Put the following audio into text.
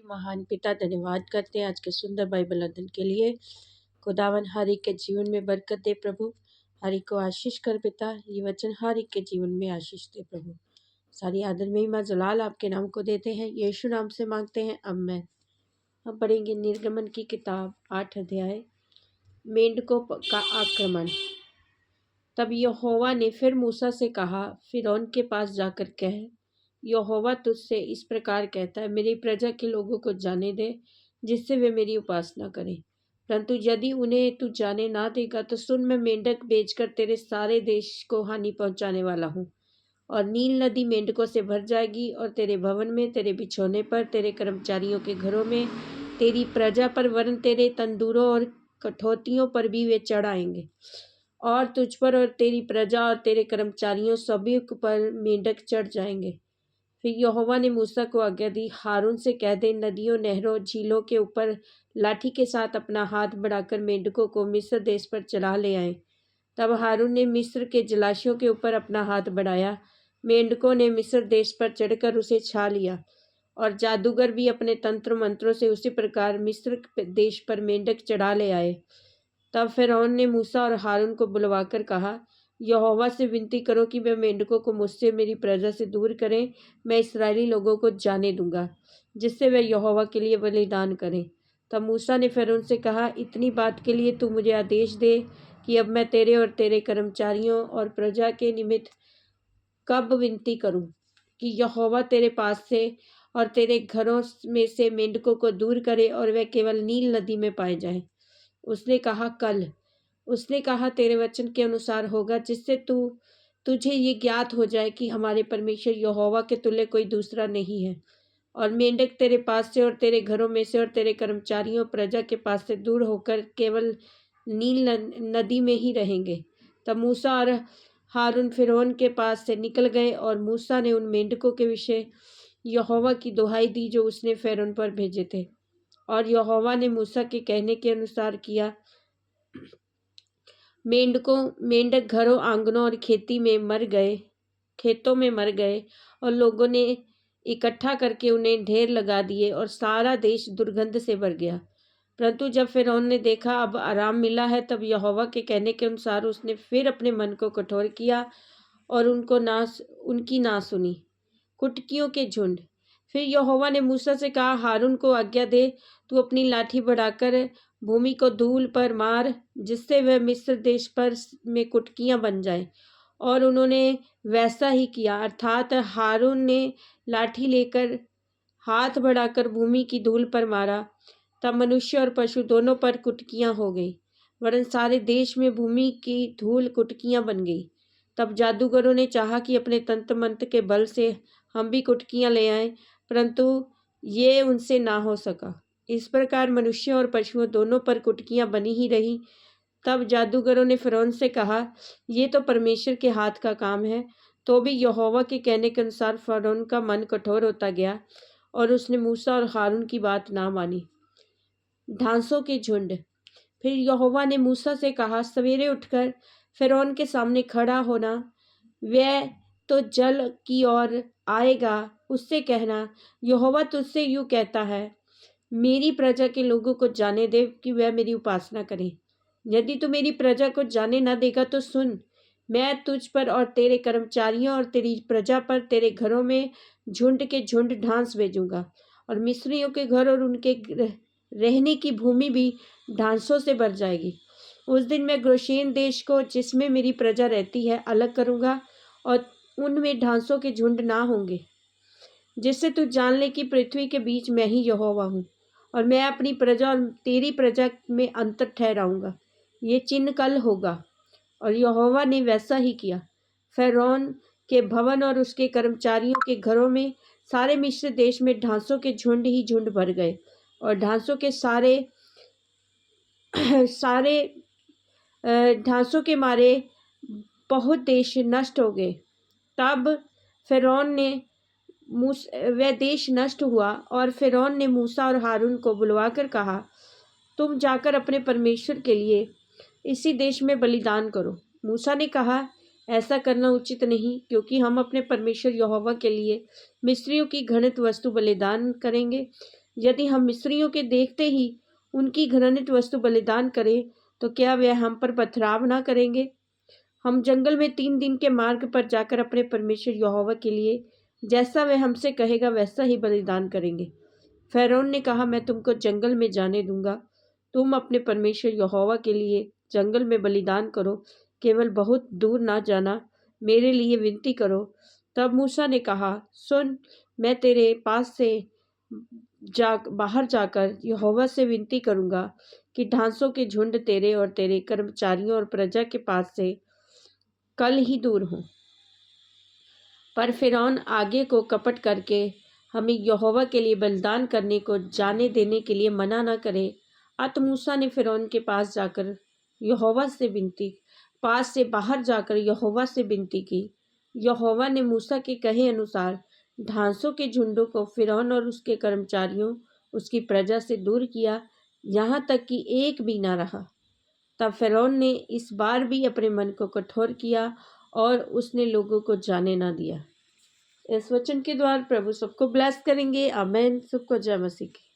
महान पिता, धन्यवाद करते हैं आज के सुंदर बाइबल अध्ययन के लिए। खुदावन हर एक के जीवन में बरकत दे प्रभु, हर एक को आशीष कर पिता। ये वचन हर एक के जीवन में आशीष दे प्रभु। सारी आदर महिमा जलाल आपके नाम को देते हैं, यीशु नाम से मांगते हैं, आमीन। हम पढ़ेंगे निर्गमन की किताब 8 अध्याय, मेंढकों का आक्रमण। तब यहोवा ने फिर मूसा से कहा, फिरौन के पास जाकर कह, यहोवा तुझसे इस प्रकार कहता है, मेरी प्रजा के लोगों को जाने दे, जिससे वे मेरी उपासना करें। परंतु यदि उन्हें तू जाने ना देगा तो सुन, मैं मेंढक बेचकर तेरे सारे देश को हानि पहुंचाने वाला हूँ। और नील नदी मेंढकों से भर जाएगी, और तेरे भवन में, तेरे बिछौने पर, तेरे कर्मचारियों के घरों में, तेरी प्रजा पर, वरन तेरे तंदूरों और कठौतियों पर भी वे चढ़ आएंगे। और तुझ पर और तेरी प्रजा और तेरे कर्मचारियों सभी पर मेंढक चढ़ जाएंगे। फिर यहोवा ने मूसा को आज्ञा दी, हारून से कह दे, नदियों, नहरों, झीलों के ऊपर लाठी के साथ अपना हाथ बढ़ाकर मेंढकों को मिस्र देश पर चला ले आए। तब हारून ने मिस्र के जलाशयों के ऊपर अपना हाथ बढ़ाया, मेंढकों ने मिस्र देश पर चढ़कर उसे छा लिया। और जादूगर भी अपने तंत्र मंत्रों से उसी प्रकार मिस्र देश पर मेंढक चढ़ा ले आए। तब फिरौन ने मूसा और हारून को बुलवाकर कहा, यहोवा से विनती करो कि वे मेंढकों को मुझसे, मेरी प्रजा से दूर करें। मैं इस्राएली लोगों को जाने दूंगा, जिससे वे यहोवा के लिए बलिदान करें। तब मूसा ने फिरौन से कहा, इतनी बात के लिए तू मुझे आदेश दे कि अब मैं तेरे और तेरे कर्मचारियों और प्रजा के निमित्त कब विनती करूं कि यहोवा तेरे पास से और तेरे घरों में से मेंढकों को दूर करे और वे केवल नील नदी में पाए जाएं। उसने कहा, कल। उसने कहा, तेरे वचन के अनुसार होगा, जिससे तुझे ये ज्ञात हो जाए कि हमारे परमेश्वर यहोवा के तुल्य कोई दूसरा नहीं है। और मेंढक तेरे पास से और तेरे घरों में से और तेरे कर्मचारियों प्रजा के पास से दूर होकर केवल नील नदी में ही रहेंगे। तब मूसा और हारून फिरौन के पास से निकल गए, और मूसा ने उन मेंढकों के विषय यहोवा की दुहाई दी जो उसने फिरौन पर भेजे थे। और यहोवा ने मूसा के कहने के अनुसार किया। मेंढक घरों, आंगनों और खेतों में मर गए, और लोगों ने इकट्ठा करके उन्हें ढेर लगा दिए, और सारा देश दुर्गंध से भर गया। परंतु जब फिरौन ने देखा अब आराम मिला है, तब यहोवा के कहने के अनुसार उसने फिर अपने मन को कठोर किया और उनकी ना सुनी। कुटकियों के झुंड। फिर यहोवा ने मूसा से कहा, हारून को आज्ञा दे, तू अपनी लाठी बढ़ाकर भूमि को धूल पर मार, जिससे वह मिस्र देश पर में कुटकियां बन जाए। और उन्होंने वैसा ही किया, अर्थात हारून ने लाठी लेकर हाथ बढ़ाकर भूमि की धूल पर मारा। तब मनुष्य और पशु दोनों पर कुटकियां हो गई, वरन सारे देश में भूमि की धूल कुटकियां बन गई। तब जादूगरों ने चाहा कि अपने तंत्र मंत्र के बल से हम भी कुटकियां ले आएं, परंतु ये उनसे ना हो सका। इस प्रकार मनुष्य और पशुओं दोनों पर कुटकियां बनी ही रही। तब जादूगरों ने फिरौन से कहा, ये तो परमेश्वर के हाथ का काम है। तो भी यहोवा के कहने के अनुसार फिरौन का मन कठोर होता गया, और उसने मूसा और हारून की बात ना मानी। ढांसों के झुंड। फिर यहोवा ने मूसा से कहा, सवेरे उठकर फिरौन के सामने खड़ा होना, वह तो जल की ओर आएगा। उससे कहना, यहोवा तुझसे यूं कहता है, मेरी प्रजा के लोगों को जाने दे कि वह मेरी उपासना करें। यदि तू मेरी प्रजा को जाने न देगा तो सुन, मैं तुझ पर और तेरे कर्मचारियों और तेरी प्रजा पर, तेरे घरों में झुंड के झुंड ढांस भेजूंगा, और मिस्रियों के घर और उनके रहने की भूमि भी ढांसों से भर जाएगी। उस दिन मैं गोशेन देश को, जिसमें मेरी प्रजा रहती है, अलग करूंगा, और उनमें ढांसों के झुंड ना होंगे, जिससे तू जान ले कि पृथ्वी के बीच मैं ही यहोवा हूँ। और मैं अपनी प्रजा और तेरी प्रजा में अंतर ठहराऊंगा। ये चिन्ह कल होगा। और यहोवा ने वैसा ही किया। फिरौन के भवन और उसके कर्मचारियों के घरों में सारे मिस्र देश में ढांसों के झुंड ही झुंड भर गए, और ढांसों के ढांसों के मारे बहुत देश नष्ट हो गए। तब वह देश नष्ट हुआ, और फिरौन ने मूसा और हारून को बुलवाकर कहा, तुम जाकर अपने परमेश्वर के लिए इसी देश में बलिदान करो। मूसा ने कहा, ऐसा करना उचित नहीं, क्योंकि हम अपने परमेश्वर यहोवा के लिए मिस्रियों की घृणित वस्तु बलिदान करेंगे। यदि हम मिस्रियों के देखते ही उनकी घृणित वस्तु बलिदान करें, तो क्या वे हम पर पथराव ना करेंगे? हम जंगल में 3 दिन के मार्ग पर जाकर अपने परमेश्वर यहोवा के लिए जैसा वह हमसे कहेगा वैसा ही बलिदान करेंगे। फ़िरौन ने कहा, मैं तुमको जंगल में जाने दूंगा। तुम अपने परमेश्वर यहोवा के लिए जंगल में बलिदान करो, केवल बहुत दूर ना जाना, मेरे लिए विनती करो। तब मूसा ने कहा, सुन, मैं तेरे पास से बाहर जाकर यहोवा से विनती करूंगा कि ढांसों के झुंड तेरे और तेरे कर्मचारियों और प्रजा के पास से कल ही दूर हों। पर फ़िरौन आगे को कपट करके हमें यहोवा के लिए बलिदान करने को जाने देने के लिए मना न करे। अतः मूसा ने फ़िरौन के पास जाकर यहोवा से बाहर जाकर यहोवा से विनती की। यहोवा ने मूसा के कहे अनुसार ढांसों के झुंडों को फ़िरौन और उसके कर्मचारियों, उसकी प्रजा से दूर किया, यहाँ तक कि एक भी ना रहा। तब फ़िरौन ने इस बार भी अपने मन को कठोर किया और उसने लोगों को जाने ना दिया। इस वचन के द्वारा प्रभु सबको ब्लेस करेंगे। आमेन। सबको जय मसीह की।